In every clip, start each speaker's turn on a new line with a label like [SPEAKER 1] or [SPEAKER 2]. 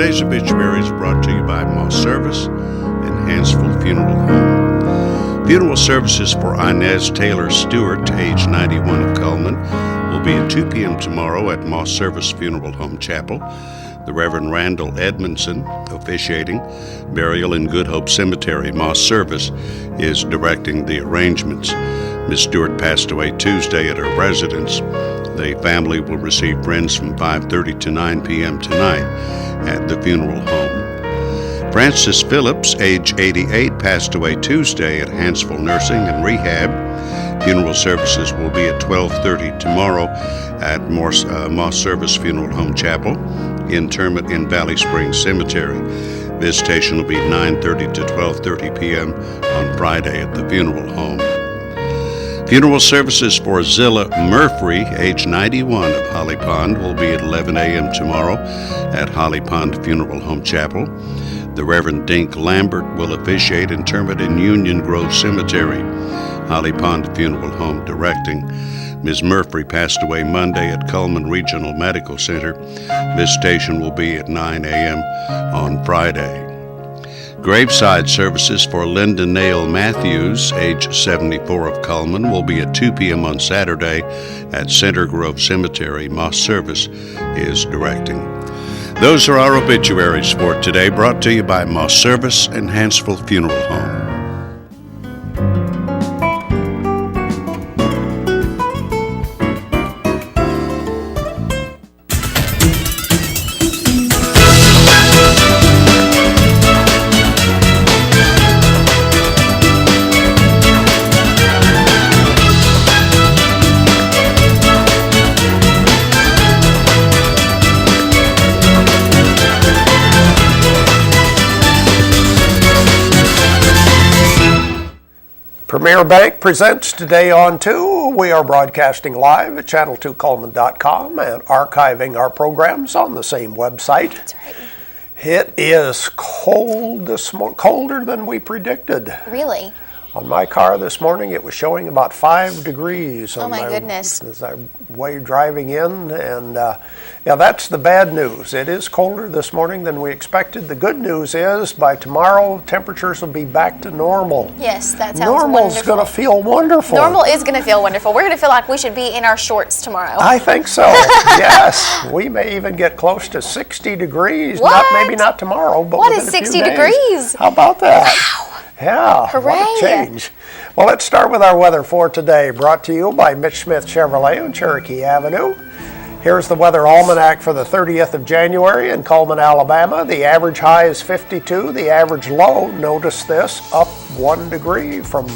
[SPEAKER 1] Today's obituaries are brought to you by Moss Service and Hansfield Funeral Home. Funeral services for Inez Taylor Stewart, age 91 of Coleman, will be at 2 p.m. tomorrow at Moss Service Funeral Home Chapel. The Reverend Randall Edmondson officiating. Burial in Good Hope Cemetery. Moss Service is directing the arrangements. Ms. Stewart passed away Tuesday at her residence. The family will receive friends from 5:30 to 9 p.m. tonight at the funeral home. Francis Phillips, age 88, passed away Tuesday at Hansfield Nursing and Rehab. Funeral services will be at 12:30 tomorrow at Moss Service Funeral Home Chapel. Interment in Valley Springs Cemetery. Visitation will be 9:30 to 12:30 p.m. on Friday at the funeral home. Funeral services for Zilla Murphy, age 91 of Holly Pond, will be at 11 a.m. tomorrow at Holly Pond Funeral Home Chapel. The Reverend Dink Lambert will officiate interment in Union Grove Cemetery. Holly Pond Funeral Home directing. Ms. Murphy passed away Monday at Coleman Regional Medical Center. Visitation will be at 9 a.m. on Friday. Graveside services for Linda Nail Matthews, age 74 of Coleman, will be at 2 p.m. on Saturday at Center Grove Cemetery. Moss Service is directing. Those are our obituaries for today, brought to you by Moss Service and Hansfield Funeral Home.
[SPEAKER 2] Premier Bank presents Today on 2. We are broadcasting live at channel2coleman.com and archiving our programs on the same website.
[SPEAKER 3] That's right.
[SPEAKER 2] It is cold this morning, colder than we predicted.
[SPEAKER 3] Really?
[SPEAKER 2] On my car this morning, it was showing about 5 degrees.
[SPEAKER 3] Oh my goodness.
[SPEAKER 2] As I way driving in, and yeah, that's the bad news. It is colder this morning than we expected. The good news is by tomorrow, temperatures will be back to normal.
[SPEAKER 3] Yes, that sounds
[SPEAKER 2] Normal's
[SPEAKER 3] wonderful.
[SPEAKER 2] going to feel wonderful.
[SPEAKER 3] Normal is going to feel wonderful. We're going to feel like we should be in our shorts tomorrow.
[SPEAKER 2] I think so. Yes, we may even get close to 60 degrees.
[SPEAKER 3] What?
[SPEAKER 2] Maybe not tomorrow, but
[SPEAKER 3] What
[SPEAKER 2] within
[SPEAKER 3] is
[SPEAKER 2] a few
[SPEAKER 3] 60
[SPEAKER 2] days.
[SPEAKER 3] degrees?
[SPEAKER 2] How about that?
[SPEAKER 3] Wow.
[SPEAKER 2] Yeah,
[SPEAKER 3] Hooray.
[SPEAKER 2] what a change. Well, let's start with our weather for today, brought to you by Mitch Smith Chevrolet on Cherokee Avenue. Here's the weather almanac for the 30th of January in Coleman, Alabama. The average high is 52. The average low, notice this, up 1 degree from,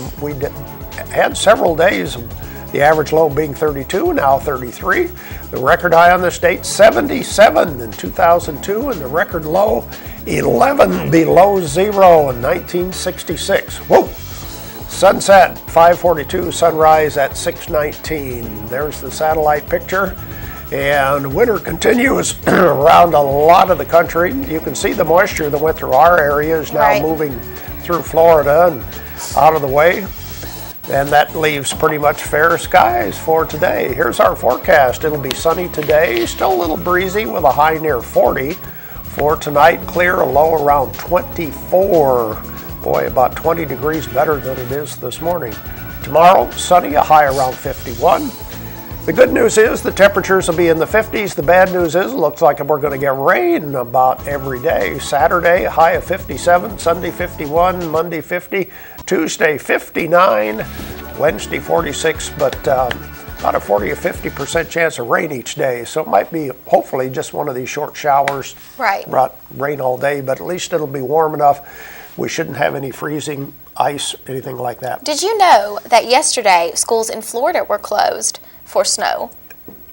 [SPEAKER 2] had several days of the average low being 32, now 33. The record high on this date, 77 in 2002, and the record low, 11 below zero in 1966. Whoa! Sunset, 5:42, sunrise at 6:19. There's the satellite picture. And winter continues around a lot of the country. You can see the moisture that went through our area is now moving through Florida and out of the way. And that leaves pretty much fair skies for today. Here's our forecast. It'll be sunny today, still a little breezy with a high near 40. For tonight, clear, a low around 24. Boy, about 20 degrees better than it is this morning. Tomorrow, sunny, a high around 51. The good news is the temperatures will be in the 50s. The bad news is it looks like we're going to get rain about every day. Saturday, a high of 57. Sunday, 51. Monday, 50. Tuesday, 59. Wednesday, 46. But about a 40 or 50% chance of rain each day. So it might be, hopefully, just one of these short showers.
[SPEAKER 3] Right.
[SPEAKER 2] Not rain all day, but at least it'll be warm enough. We shouldn't have any freezing, ice, anything like that.
[SPEAKER 3] Did you know that yesterday schools in Florida were closed for snow?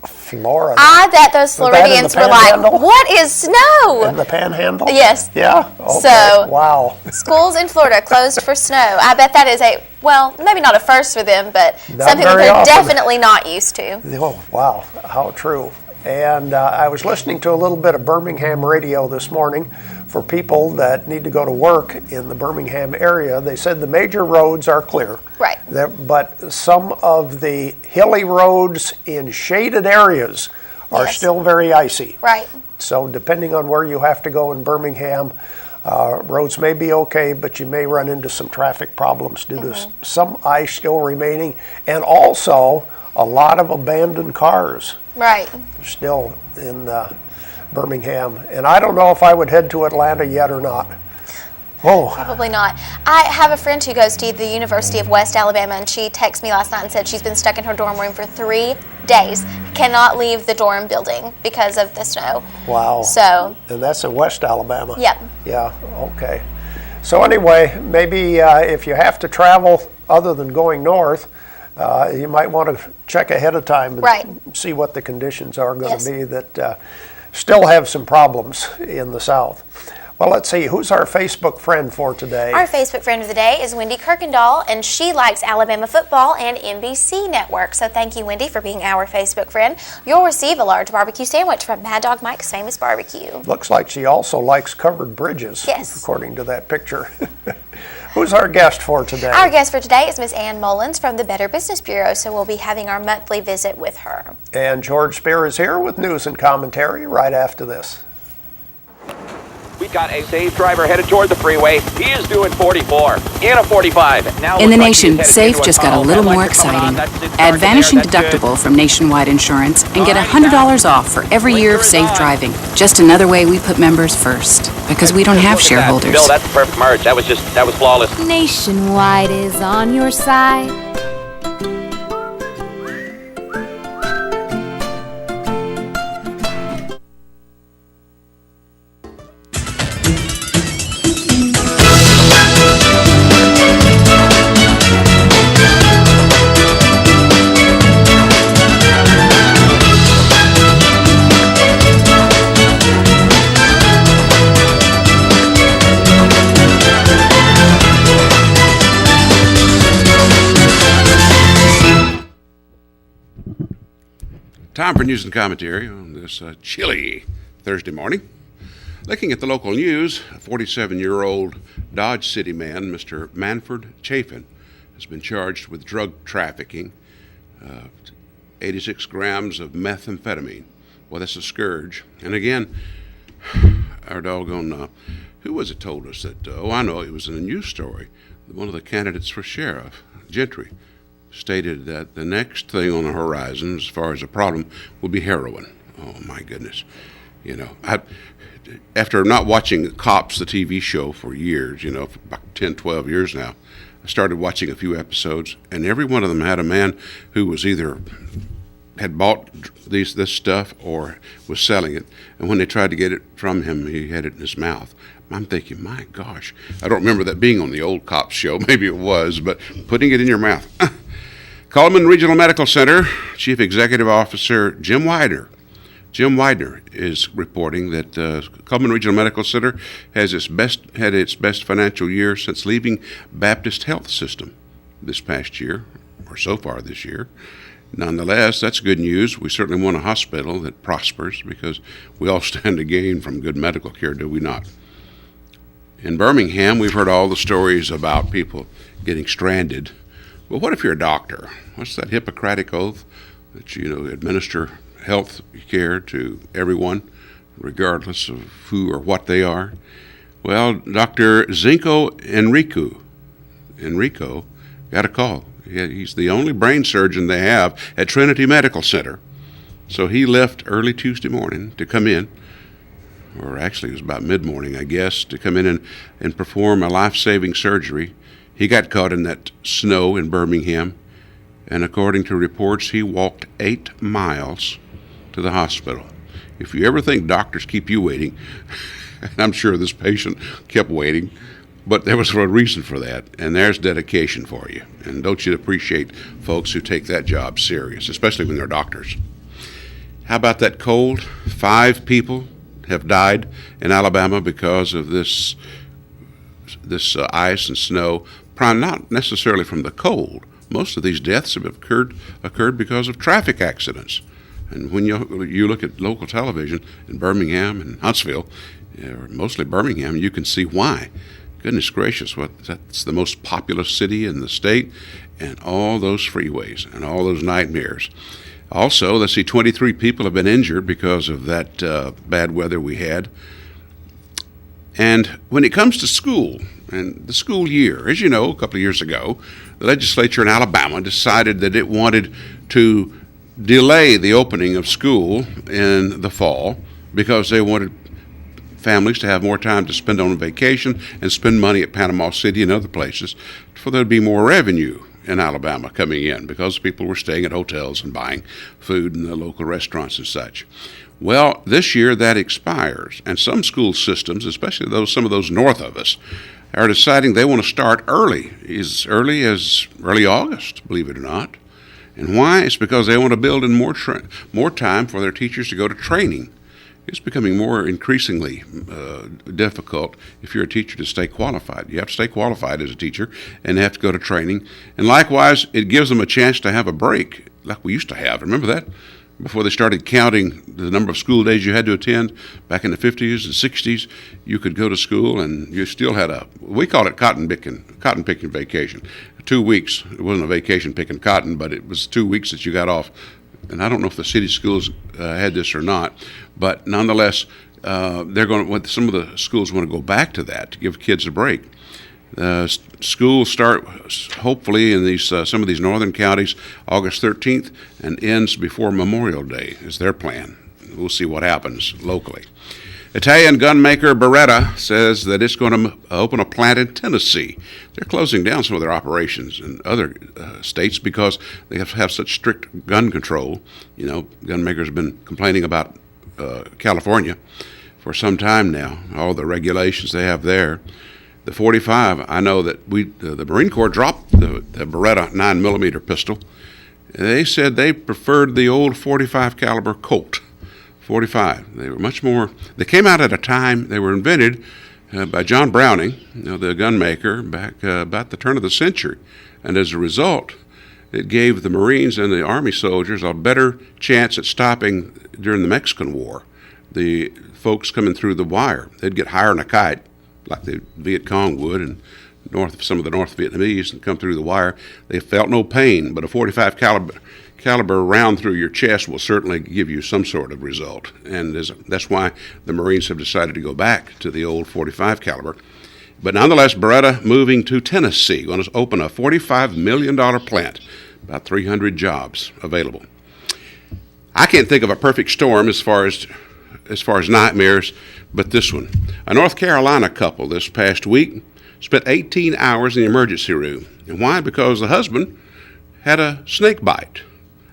[SPEAKER 2] Florida.
[SPEAKER 3] I bet those Floridians were like, what is snow?
[SPEAKER 2] In the panhandle?
[SPEAKER 3] Yes.
[SPEAKER 2] Yeah? Okay.
[SPEAKER 3] So,
[SPEAKER 2] wow.
[SPEAKER 3] Schools in Florida closed for snow. I bet that is well, maybe not a first for them, but something that they're definitely not used to.
[SPEAKER 2] Oh, wow. How true. And I was listening to a little bit of Birmingham radio this morning for people that need to go to work in the Birmingham area. They said the major roads are clear.
[SPEAKER 3] Right.
[SPEAKER 2] But some of the hilly roads in shaded areas are still very icy.
[SPEAKER 3] Right.
[SPEAKER 2] So depending on where you have to go in Birmingham, roads may be okay, but you may run into some traffic problems due to some ice still remaining, and also a lot of abandoned cars.
[SPEAKER 3] Right.
[SPEAKER 2] Still in Birmingham. And I don't know if I would head to Atlanta yet or not. Oh.
[SPEAKER 3] Probably not. I have a friend who goes to the University of West Alabama, and she texted me last night and said she's been stuck in her dorm room for 3 days. Cannot leave the dorm building because of the snow.
[SPEAKER 2] Wow.
[SPEAKER 3] So.
[SPEAKER 2] And that's in West Alabama.
[SPEAKER 3] Yep.
[SPEAKER 2] Yeah, okay. So anyway, maybe if you have to travel other than going north, you might want to check ahead of time and see what the conditions are going to be that still have some problems in the south. Well, let's see, who's our Facebook friend for today?
[SPEAKER 3] Our Facebook friend of the day is Wendy Kirkendall, and she likes Alabama football and NBC Network. So thank you, Wendy, for being our Facebook friend. You'll receive a large barbecue sandwich from Mad Dog Mike's Famous Barbecue.
[SPEAKER 2] Looks like she also likes covered bridges, according to that picture. Who's our guest for today?
[SPEAKER 3] Our guest for today is Miss Ann Mullins from the Better Business Bureau, so we'll be having our monthly visit with her.
[SPEAKER 2] And George Spear is here with news and commentary right after this.
[SPEAKER 4] We've got a safe driver headed toward the freeway. He is doing 44 in a 45. Now
[SPEAKER 5] in the nation, Safe just got a little more exciting. Add vanishing deductible from Nationwide Insurance and get $100 off for every year of safe driving. Just another way we put members first, because we don't have shareholders.
[SPEAKER 4] Bill, that's the perfect merge. That was flawless.
[SPEAKER 6] Nationwide is on your side.
[SPEAKER 1] Time for news and commentary on this chilly Thursday morning. Looking at the local news, a 47-year-old Dodge City man, Mr. Manford Chafin, has been charged with drug trafficking, 86 grams of methamphetamine. Well, that's a scourge. And again, our doggone, who was it told us that, I know, it was in a news story, one of the candidates for sheriff, Gentry, stated that the next thing on the horizon as far as a problem will be heroin. Oh my goodness. You know, after not watching Cops, the TV show, for years, for about 10, 12 years now, I started watching a few episodes, and every one of them had a man who was either had bought this stuff or was selling it, and when they tried to get it from him, he had it in his mouth. I'm thinking, my gosh, I don't remember that being on the old Cops show. Maybe it was, but putting it in your mouth. Coleman Regional Medical Center Chief Executive Officer Jim Widener is reporting that Coleman Regional Medical Center has had its best financial year since leaving Baptist Health System this past year, or so far this year. Nonetheless, that's good news. We certainly want a hospital that prospers because we all stand to gain from good medical care, do we not? In Birmingham, we've heard all the stories about people getting stranded. But what if you're a doctor? What's that Hippocratic oath that administer health care to everyone, regardless of who or what they are? Well, Dr. Zinco Enrico got a call. He's the only brain surgeon they have at Trinity Medical Center. So he left early Tuesday morning to come in, or actually it was about mid-morning, I guess, to come in and perform a life-saving surgery. He got caught in that snow in Birmingham, and according to reports, he walked 8 miles to the hospital. If you ever think doctors keep you waiting, and I'm sure this patient kept waiting, but there was a reason for that, and there's dedication for you. And don't you appreciate folks who take that job serious, especially when they're doctors? How about that cold? 5 people have died in Alabama because of this ice and snow, not necessarily from the cold. Most of these deaths have occurred because of traffic accidents. And when you look at local television in Birmingham and Huntsville, or mostly Birmingham, you can see why. Goodness gracious, that's the most populous city in the state, and all those freeways and all those nightmares. Also, let's see, 23 people have been injured because of that bad weather we had. And when it comes to school and the school year, as you know, a couple of years ago, the legislature in Alabama decided that it wanted to delay the opening of school in the fall because they wanted families to have more time to spend on vacation and spend money at Panama City and other places for there to be more revenue in Alabama coming in because people were staying at hotels and buying food in the local restaurants and such. Well, this year that expires, and some school systems, especially some of those north of us, are deciding they want to start early, as early as early August, believe it or not. And why? It's because they want to build in more time for their teachers to go to training. It's becoming more increasingly difficult if you're a teacher to stay qualified. You have to stay qualified as a teacher and have to go to training. And likewise, it gives them a chance to have a break like we used to have. Remember that? Before they started counting the number of school days you had to attend, back in the 50s and 60s, you could go to school and you still had we called it cotton picking vacation. 2 weeks. It wasn't a vacation picking cotton, but it was 2 weeks that you got off. And I don't know if the city schools had this or not, but nonetheless, some of the schools want to go back to that to give kids a break. Schools start hopefully in some of these northern counties August 13th and ends before Memorial Day is their plan. We'll see what happens locally. Italian gunmaker Beretta says that it's going to open a plant in Tennessee. They're closing down some of their operations in other states because they have to have such strict gun control. You know, gunmakers have been complaining about California for some time now, all the regulations they have there. The .45, I know that the Marine Corps dropped the Beretta 9mm pistol. They said they preferred the old .45 caliber Colt. 45. They were much more. They came out at a time. They were invented by John Browning, the gunmaker, back about the turn of the century, and as a result, it gave the Marines and the Army soldiers a better chance at stopping during the Mexican War. The folks coming through the wire, they'd get higher than a kite, like the Viet Cong would, and some of the North Vietnamese, and come through the wire. They felt no pain, but a .45 caliber round through your chest will certainly give you some sort of result, and that's why the Marines have decided to go back to the old .45 caliber. But nonetheless, Beretta moving to Tennessee, going to open a $45 million plant, about 300 jobs available. I can't think of a perfect storm as far as nightmares, but this one. A North Carolina couple this past week spent 18 hours in the emergency room. And why? Because the husband had a snake bite.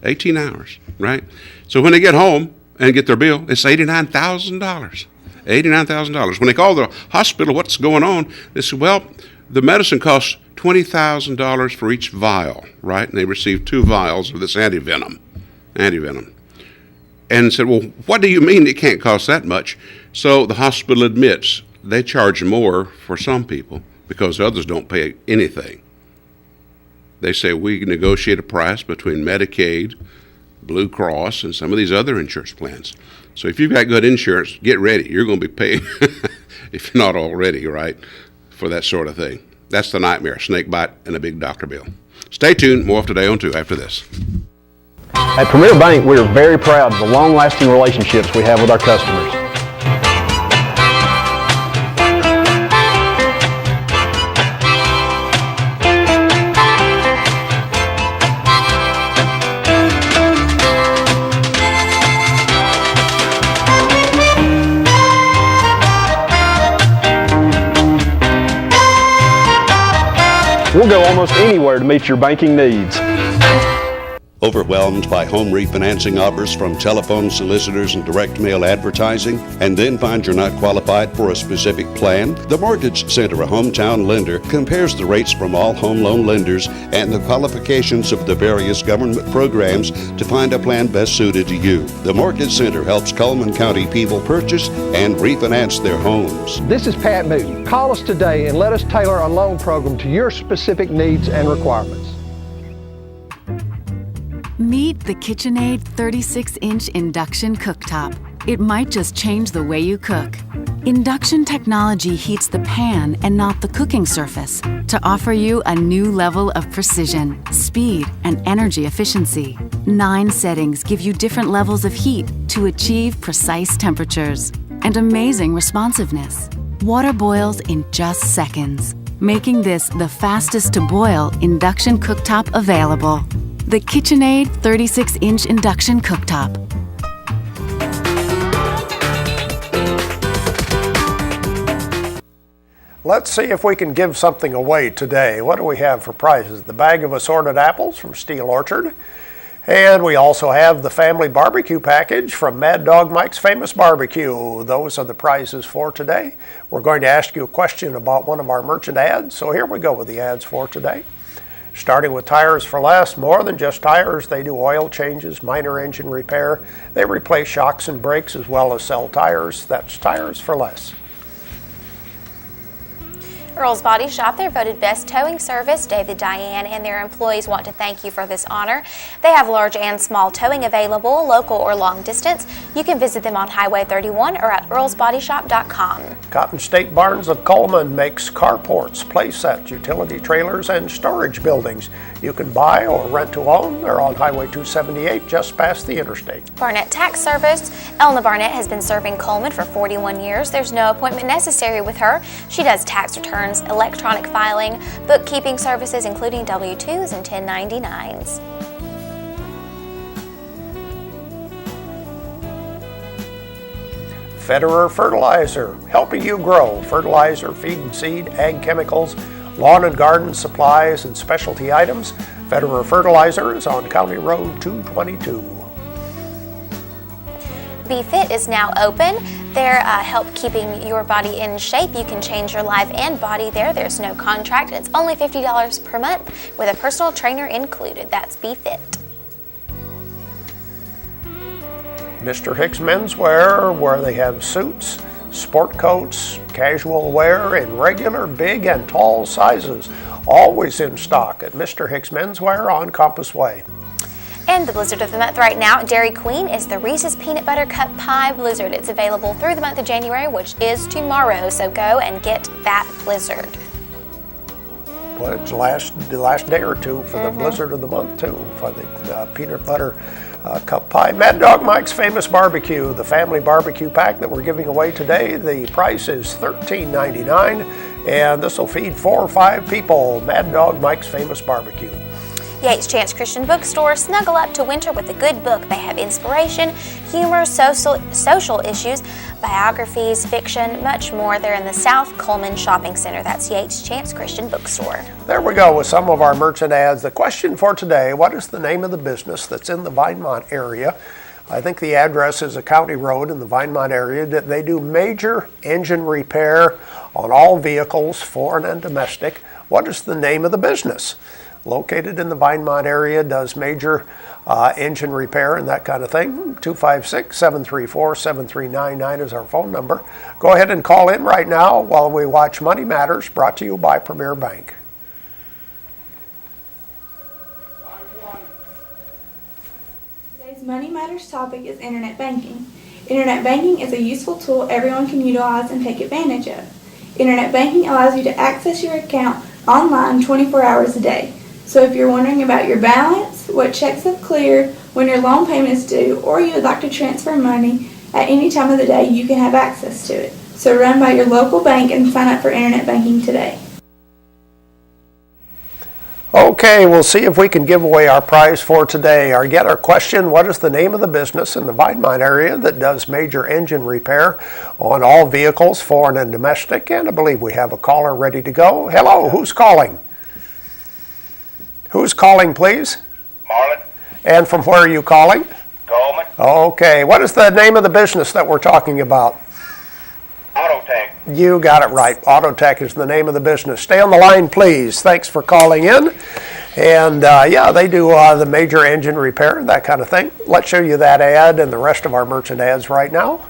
[SPEAKER 1] 18 hours, right? So when they get home and get their bill, it's $89,000. $89,000. When they call the hospital, what's going on? They say, well, the medicine costs $20,000 for each vial, right? And they received 2 vials of this antivenom. And said, well, what do you mean it can't cost that much? So the hospital admits they charge more for some people because others don't pay anything. They say we negotiate a price between Medicaid, Blue Cross, and some of these other insurance plans. So if you've got good insurance, get ready. You're going to be paying, if you're not already, right, for that sort of thing. That's the nightmare, snake bite and a big doctor bill. Stay tuned. More of Today on 2 after this.
[SPEAKER 7] At Premier Bank, we are very proud of the long-lasting relationships we have with our customers. We'll go almost anywhere to meet your banking needs.
[SPEAKER 1] Overwhelmed by home refinancing offers from telephone solicitors and direct mail advertising, and then find you're not qualified for a specific plan? The Mortgage Center, a hometown lender, compares the rates from all home loan lenders and the qualifications of the various government programs to find a plan best suited to you. The Mortgage Center helps Cullman County people purchase and refinance their homes.
[SPEAKER 2] This is Pat Newton. Call us today and let us tailor a loan program to your specific needs and requirements.
[SPEAKER 5] Meet the KitchenAid 36-inch induction cooktop. It might just change the way you cook. Induction technology heats the pan and not the cooking surface to offer you a new level of precision, speed, and energy efficiency. 9 settings give you different levels of heat to achieve precise temperatures and amazing responsiveness. Water boils in just seconds, making this the fastest to boil induction cooktop available. The KitchenAid 36-inch induction cooktop.
[SPEAKER 2] Let's see if we can give something away today. What do we have for prizes? The bag of assorted apples from Steel Orchard. And we also have the family barbecue package from Mad Dog Mike's Famous Barbecue. Those are the prizes for today. We're going to ask you a question about one of our merchant ads. So here we go with the ads for today. Starting with Tires for Less, more than just tires. They do oil changes, minor engine repair. They replace shocks and brakes as well as sell tires. That's Tires for Less.
[SPEAKER 3] Earl's Body Shop, they're voted best towing service. David, Diane, and their employees want to thank you for this honor. They have large and small towing available, local or long distance. You can visit them on Highway 31 or at earlsbodyshop.com.
[SPEAKER 2] Cotton State Barns of Coleman makes carports, playsets, utility trailers, and storage buildings. You can buy or rent to own. They're on Highway 278 just past the interstate.
[SPEAKER 3] Barnett Tax Service. Elna Barnett has been serving Coleman for 41 years. There's no appointment necessary with her. She does tax returns, electronic filing, bookkeeping services including W-2s and 1099s.
[SPEAKER 2] Federer Fertilizer, helping you grow. Fertilizer, feed and seed, ag chemicals, lawn and garden supplies, and specialty items. Federer Fertilizer is on County Road 222.
[SPEAKER 3] Be Fit is now open. They're help keeping your body in shape. You can change your life and body there. There's no contract. It's only $50 per month with a personal trainer included. That's Be Fit.
[SPEAKER 2] Mr. Hicks Menswear, where they have suits, sport coats, casual wear in regular, big, and tall sizes. Always in stock at Mr. Hicks Menswear on Compass Way.
[SPEAKER 3] And the Blizzard of the Month right now, Dairy Queen, is the Reese's Peanut Butter Cup Pie Blizzard. It's available through the month of January, which is tomorrow, so go and get that Blizzard.
[SPEAKER 2] Well, it's the last day or two for the Blizzard of the Month, too, for the peanut butter cup pie. Mad Dog Mike's Famous Barbecue, the family barbecue pack that we're giving away today. The price is $13.99, and this will feed 4 or 5 people. Mad Dog Mike's Famous Barbecue.
[SPEAKER 3] Yates Chance Christian Bookstore, snuggle up to winter with a good book. They have inspiration, humor, social issues, biographies, fiction, much more. They're in the South Coleman Shopping Center. That's Yates Chance Christian Bookstore.
[SPEAKER 2] There we go with some of our merchant ads. The question for today, what is the name of the business that's in the Vinemont area? I think the address is a county road in the Vinemont area. They do major engine repair on all vehicles, foreign and domestic. What is the name of the business? Located in the Vinemont area, does major engine repair and that kind of thing. 256-734-7399 is our phone number. Go ahead and call in right now while we watch Money Matters, brought to you by Premier Bank.
[SPEAKER 8] Today's Money Matters topic is Internet banking. Internet banking is a useful tool everyone can utilize and take advantage of. Internet banking allows you to access your account online 24 hours a day. So if you're wondering about your balance, what checks have cleared, when your loan payment is due, or you would like to transfer money at any time of the day, you can have access to it. So run by your local bank and sign up for internet banking today.
[SPEAKER 2] Okay, we'll see if we can give away our prize for today. Our question, what is the name of the business in the Vinemont area that does major engine repair on all vehicles, foreign and domestic? And I believe we have a caller ready to go. Hello, who's calling? Who's calling, please?
[SPEAKER 9] Marlon.
[SPEAKER 2] And from where are you calling?
[SPEAKER 9] Coleman.
[SPEAKER 2] Okay, what is the name of the business that we're talking about?
[SPEAKER 9] Autotech.
[SPEAKER 2] You got it right. Autotech is the name of the business. Stay on the line, please. Thanks for calling in. And yeah, they do the major engine repair, that kind of thing. Let's show you that ad and the rest of our merchant ads right now.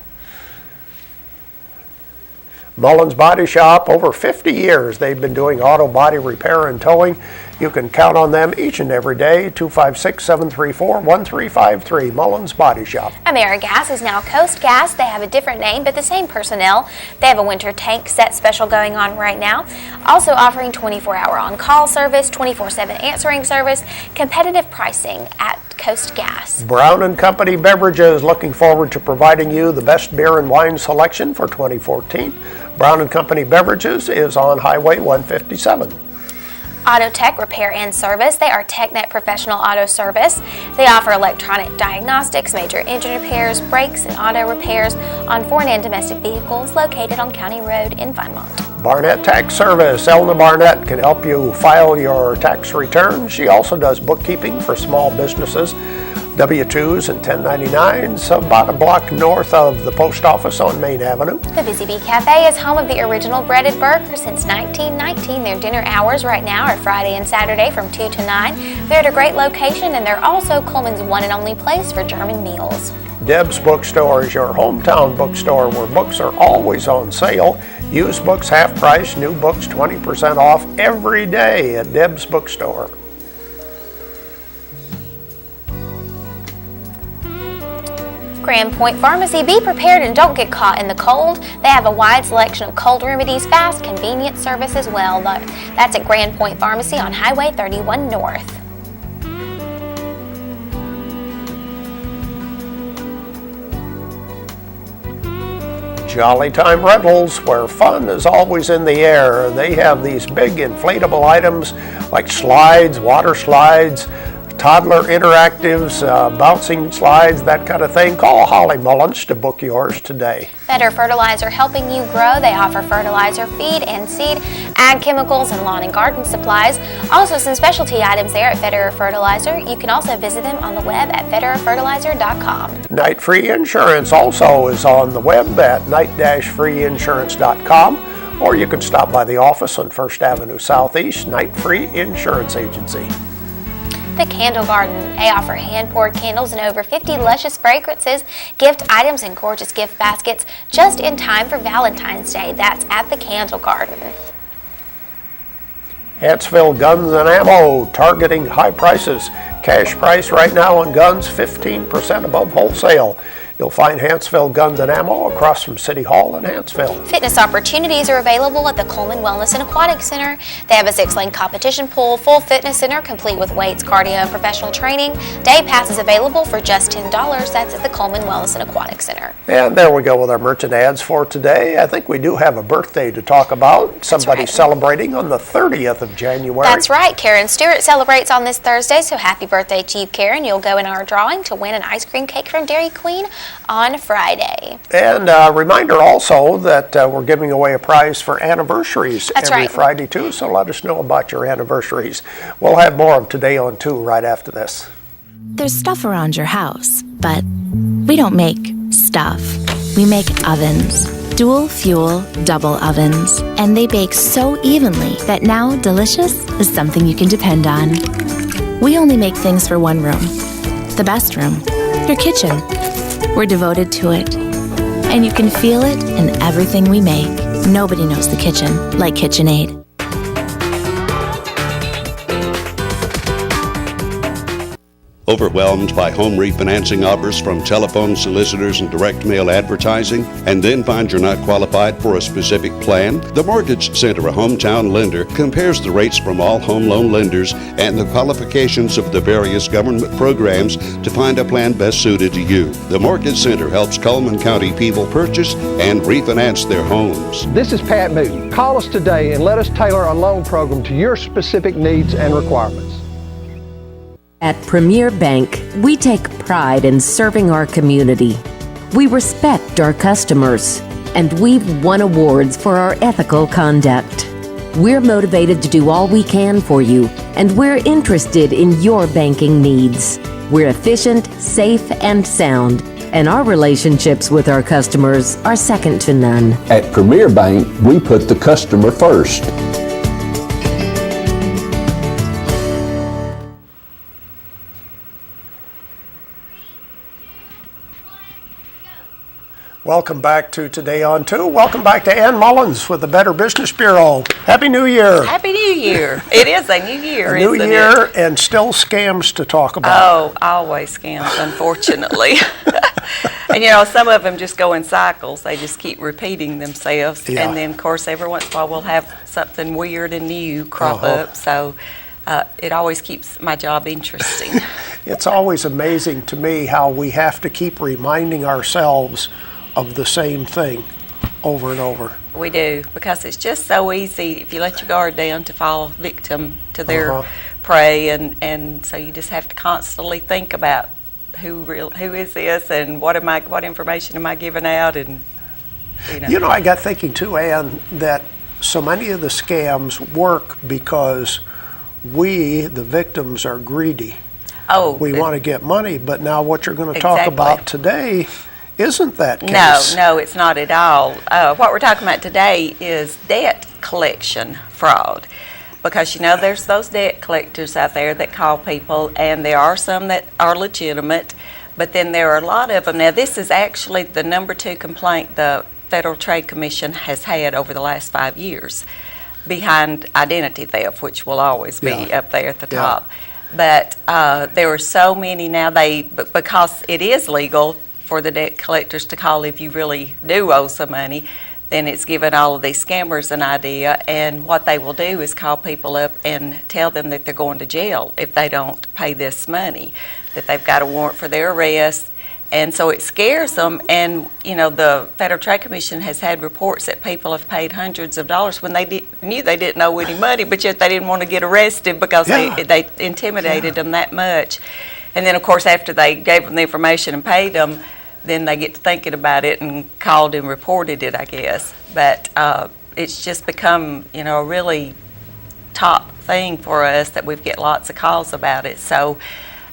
[SPEAKER 2] Mullins Body Shop, over 50 years they've been doing auto body repair and towing. You can count on them each and every day. 256-734-1353, Mullins Body Shop.
[SPEAKER 3] AmeriGas is now Coast Gas. They have a different name, but the same personnel. They have a winter tank set special going on right now. Also offering 24-hour on-call service, 24/7 answering service, competitive pricing at Coast Gas.
[SPEAKER 2] Brown & Company Beverages, looking forward to providing you the best beer and wine selection for 2014. Brown & Company Beverages is on Highway 157.
[SPEAKER 3] Auto Tech Repair and Service. They are TechNet Professional Auto Service. They offer electronic diagnostics, major engine repairs, brakes, and auto repairs on foreign and domestic vehicles located on County Road in Vinemont.
[SPEAKER 2] Barnett Tax Service. Elna Barnett can help you file your tax return. She also does bookkeeping for small businesses, W-2s and 1099s, about a block north of the post office on Main Avenue.
[SPEAKER 3] The Busy Bee Cafe is home of the original breaded burger since 1919. Their dinner hours right now are Friday and Saturday from 2 to 9. They're at a great location, and they're also Coleman's one and only place for German meals.
[SPEAKER 2] Deb's Bookstore is your hometown bookstore where books are always on sale. Used books half price, new books 20% off every day at Deb's Bookstore.
[SPEAKER 3] Grand Point Pharmacy. Be prepared and don't get caught in the cold. They have a wide selection of cold remedies, fast, convenient service as well. That's at Grand Point Pharmacy on Highway 31 North.
[SPEAKER 2] Jolly Time Rentals, where fun is always in the air. They have these big inflatable items like slides, water slides, toddler interactives, bouncing slides, that kind of thing. Call Holly Mullins to book yours today.
[SPEAKER 3] Better Fertilizer, helping you grow. They offer fertilizer, feed and seed, ag chemicals, and lawn and garden supplies. Also some specialty items there at Federer Fertilizer. You can also visit them on the web at federerfertilizer.com.
[SPEAKER 2] Night Free Insurance also is on the web at night-freeinsurance.com, or you can stop by the office on First Avenue Southeast, Night Free Insurance Agency.
[SPEAKER 3] The Candle Garden. They offer hand-poured candles and over 50 luscious fragrances, gift items, and gorgeous gift baskets just in time for Valentine's Day. That's at the Candle Garden.
[SPEAKER 2] Huntsville Guns and Ammo, targeting high prices. Cash price right now on guns 15% above wholesale. You'll find Huntsville Guns and Ammo across from City Hall in Huntsville.
[SPEAKER 3] Fitness opportunities are available at the Coleman Wellness and Aquatic Center. They have a 6-lane competition pool, full fitness center complete with weights, cardio, and professional training. Day passes available for just $10. That's at the Coleman Wellness and Aquatic Center.
[SPEAKER 2] And there we go with our merchant ads for today. I think we do have a birthday to talk about. Somebody celebrating on the 30th of January.
[SPEAKER 3] That's right. Karen Stewart celebrates on this Thursday, so happy birthday to you, Karen. You'll go in our drawing to win an ice cream cake from Dairy Queen on Friday.
[SPEAKER 2] And a reminder also that we're giving away a prize for anniversaries every Friday too, so let us know about your anniversaries. We'll have more of Today on 2 right after this.
[SPEAKER 10] There's stuff around your house, but we don't make stuff. We make ovens. Dual fuel, double ovens. And they bake so evenly that now delicious is something you can depend on. We only make things for one room. The best room. Your kitchen. We're devoted to it. And you can feel it in everything we make. Nobody knows the kitchen like KitchenAid.
[SPEAKER 1] Overwhelmed by home refinancing offers from telephone solicitors and direct mail advertising, and then find you're not qualified for a specific plan? The Mortgage Center, a hometown lender, compares the rates from all home loan lenders and the qualifications of the various government programs to find a plan best suited to you. The Mortgage Center helps Coleman County people purchase and refinance their homes.
[SPEAKER 11] This is Pat Newton. Call us today and let us tailor a loan program to your specific needs and requirements.
[SPEAKER 12] At Premier Bank, we take pride in serving our community. We respect our customers, and we've won awards for our ethical conduct. We're motivated to do all we can for you, and we're interested in your banking needs. We're efficient, safe, and sound, and our relationships with our customers are second to none.
[SPEAKER 13] At Premier Bank, we put the customer first.
[SPEAKER 2] Welcome back to Today on 2. Welcome back to Ann Mullins with the Better Business Bureau. Happy New Year.
[SPEAKER 14] Happy New Year. It is a new year,
[SPEAKER 2] A new
[SPEAKER 14] isn't
[SPEAKER 2] year
[SPEAKER 14] it?
[SPEAKER 2] and still scams to talk about.
[SPEAKER 14] Oh, always scams, unfortunately. And you know, some of them just go in cycles. They just keep repeating themselves.
[SPEAKER 2] Yeah.
[SPEAKER 14] And then, of course, every once in a while we'll have something weird and new crop up. So it always keeps my job interesting.
[SPEAKER 2] It's always amazing to me how we have to keep reminding ourselves of the same thing over and over.
[SPEAKER 14] We do, because it's just so easy if you let your guard down to fall victim to their prey, and so you just have to constantly think about who is this, and what information am I giving out, and
[SPEAKER 2] You know, I got thinking too, Ann, that so many of the scams work because we, the victims, are greedy.
[SPEAKER 14] Oh,
[SPEAKER 2] we want to get money, but now what you're going to talk about today isn't that case.
[SPEAKER 14] No, it's not at all. What we're talking about today is debt collection fraud. Because, you know, there's those debt collectors out there that call people, and there are some that are legitimate, but then there are a lot of them. Now, this is actually the number 2 complaint the Federal Trade Commission has had over the last 5 years, behind identity theft, which will always be up there at the top. But there are so many now, because it is legal for the debt collectors to call if you really do owe some money, then it's given all of these scammers an idea, and what they will do is call people up and tell them that they're going to jail if they don't pay this money, that they've got a warrant for their arrest, and so it scares them. And you know, the Federal Trade Commission has had reports that people have paid hundreds of dollars when they knew they didn't owe any money, but yet they didn't want to get arrested because they intimidated them that much. And then, of course, after they gave them the information and paid them, then they get to thinking about it and called and reported it, I guess. But it's just become, you know, a really top thing for us that we get lots of calls about it. So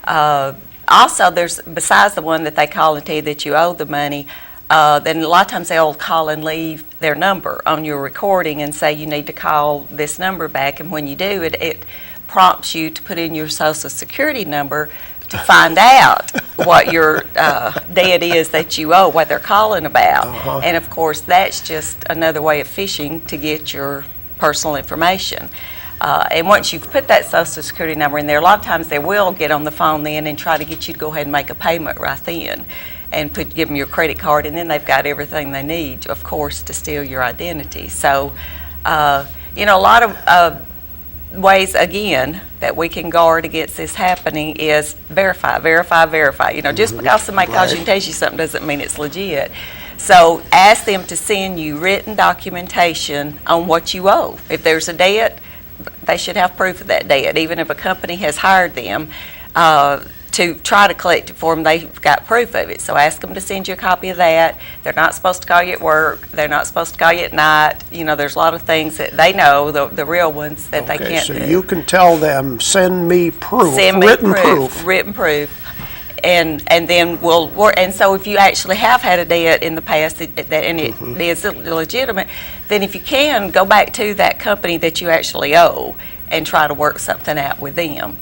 [SPEAKER 14] also, there's, besides the one that they call and tell you that you owe the money, then a lot of times they'll call and leave their number on your recording and say you need to call this number back. And when you do, it prompts you to put in your Social Security number to find out what your debt is that you owe, what they're calling about. And of course, that's just another way of phishing to get your personal information. And once you've put that Social Security number in there, a lot of times they will get on the phone then and try to get you to go ahead and make a payment right then, and give them your credit card, and then they've got everything they need, of course, to steal your identity. So, you know, a lot of ways, again, that we can guard against this happening is verify. You know, just because somebody calls you and tells you something doesn't mean it's legit. So ask them to send you written documentation on what you owe. If there's a debt, they should have proof of that debt. Even if a company has hired them to try to collect it for them, they've got proof of it. So ask them to send you a copy of that. They're not supposed to call you at work. They're not supposed to call you at night. You know, there's a lot of things that they know, the real ones, that they can't do.
[SPEAKER 2] So you can tell them, send me proof, written proof.
[SPEAKER 14] And then we'll work. And so if you actually have had a debt in the past and it is legitimate, then if you can, go back to that company that you actually owe and try to work something out with them.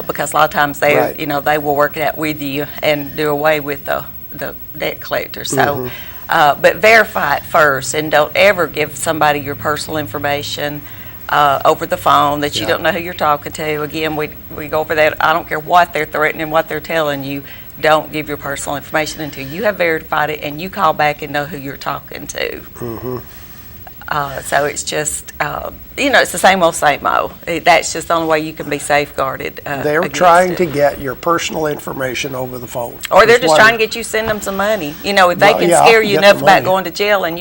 [SPEAKER 14] Because a lot of times they, you know, they will work it out with you and do away with the debt collector. So, but verify it first, and don't ever give somebody your personal information over the phone that you don't know who you're talking to. Again, we go over that. I don't care what they're threatening, what they're telling you. Don't give your personal information until you have verified it and you call back and know who you're talking to. So it's just, you know, it's the same old. That's just the only way you can be safeguarded.
[SPEAKER 2] They're trying to get your personal information over the phone.
[SPEAKER 14] Or they're just trying to get you to send them some money. You know, if they can scare you enough about going to jail and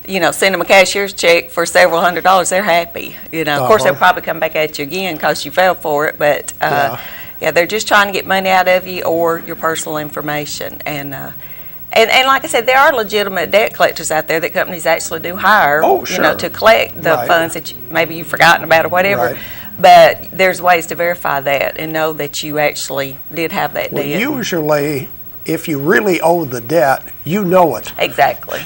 [SPEAKER 14] you know, send them a cashier's check for several $100s, they're happy. You know, of course, they'll probably come back at you again because you fell for it. But, yeah, they're just trying to get money out of you or your personal information. And like I said, there are legitimate debt collectors out there that companies actually do hire, you know, to collect the funds that maybe you've forgotten about or whatever. But there's ways to verify that and know that you actually did have that debt.
[SPEAKER 2] Usually, if you really owe the debt, you know it.
[SPEAKER 14] Exactly.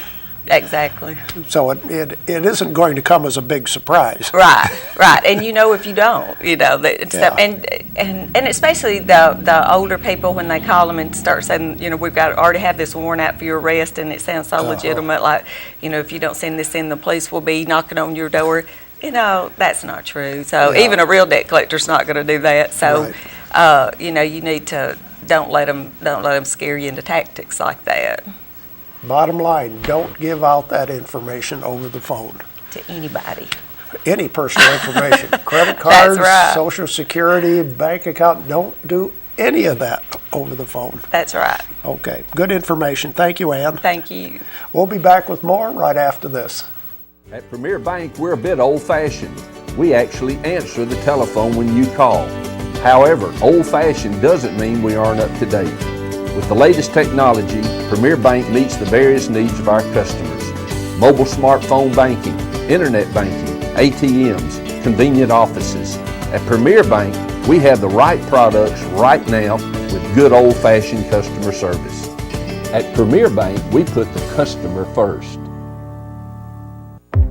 [SPEAKER 14] Exactly.
[SPEAKER 2] So it isn't going to come as a big surprise.
[SPEAKER 14] Right. And if you don't, and especially the older people when they call them and start saying, we've already have this warrant out for your arrest, and it sounds so legitimate, like, if you don't send this in, the police will be knocking on your door. That's not true. So even a real debt collector's not going to do that. So, you need to don't let them scare you into tactics like that.
[SPEAKER 2] Bottom line, don't give out that information over the phone.
[SPEAKER 14] To anybody.
[SPEAKER 2] Any personal information. Credit cards, Social Security, bank account, don't do any of that over the phone.
[SPEAKER 14] That's right.
[SPEAKER 2] Okay, good information. Thank you, Ann.
[SPEAKER 14] Thank you.
[SPEAKER 2] We'll be back with more right after this.
[SPEAKER 13] At Premier Bank, we're a bit old-fashioned. We actually answer the telephone when you call. However, old-fashioned doesn't mean we aren't up to date. With the latest technology, Premier Bank meets the various needs of our customers. Mobile smartphone banking, internet banking, ATMs, convenient offices. At Premier Bank, we have the right products right now with good old-fashioned customer service. At Premier Bank, we put the customer first.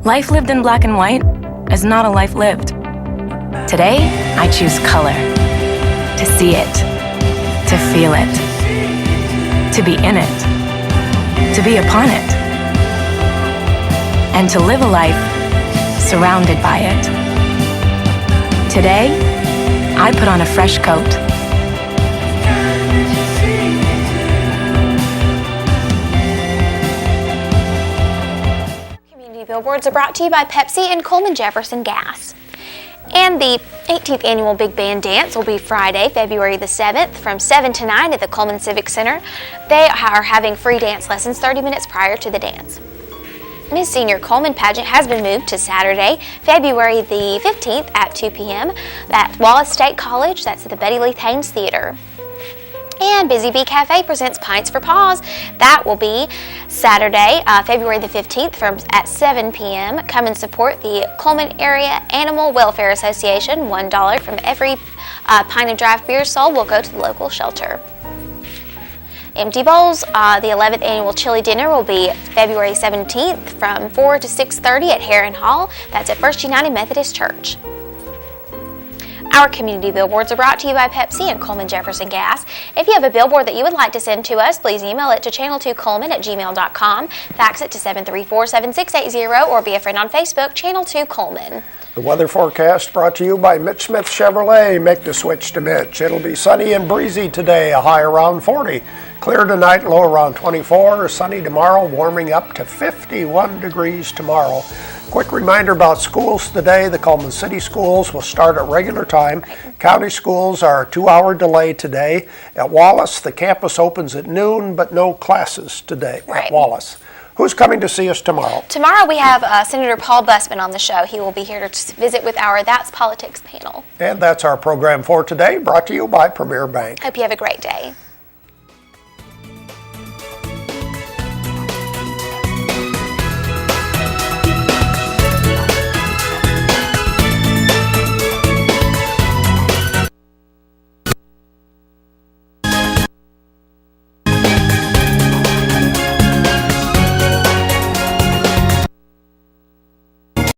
[SPEAKER 15] Life lived in black and white is not a life lived. Today, I choose color. To see it. To feel it. To be in it. To be upon it. And to live a life surrounded by it. Today, I put on a fresh coat.
[SPEAKER 3] Billboards are brought to you by Pepsi and Coleman Jefferson Gas. And the 18th Annual Big Band Dance will be Friday, February the 7th from 7 to 9 at the Coleman Civic Center. They are having free dance lessons 30 minutes prior to the dance. Miss Senior Coleman pageant has been moved to Saturday, February the 15th at 2 p.m. at Wallace State College. That's at the Betty Lee Haynes Theater. And Busy Bee Cafe presents Pints for Paws. That will be Saturday, February the 15th at 7 p.m. Come and support the Coleman Area Animal Welfare Association. $1 from every pint of draft beer sold will go to the local shelter. Empty Bowls, the 11th Annual Chili Dinner will be February 17th from 4 to 6:30 at Heron Hall. That's at First United Methodist Church. Our community billboards are brought to you by Pepsi and Coleman Jefferson Gas. If you have a billboard that you would like to send to us, please email it to channel2coleman@gmail.com, fax it to 734-7680, or be a friend on Facebook, Channel 2 Coleman.
[SPEAKER 2] The weather forecast brought to you by Mitch Smith Chevrolet. Make the switch to Mitch. It'll be sunny and breezy today, a high around 40. Clear tonight, low around 24. Sunny tomorrow, warming up to 51 degrees tomorrow. Quick reminder about schools today. The Coleman City schools will start at regular time. County schools are a 2-hour delay today. At Wallace, the campus opens at noon, but no classes today at Wallace. Who's coming to see us tomorrow?
[SPEAKER 3] Tomorrow we have Senator Paul Busman on the show. He will be here to visit with our That's Politics panel.
[SPEAKER 2] And that's our program for today, brought to you by Premier Bank.
[SPEAKER 3] Hope you have a great day.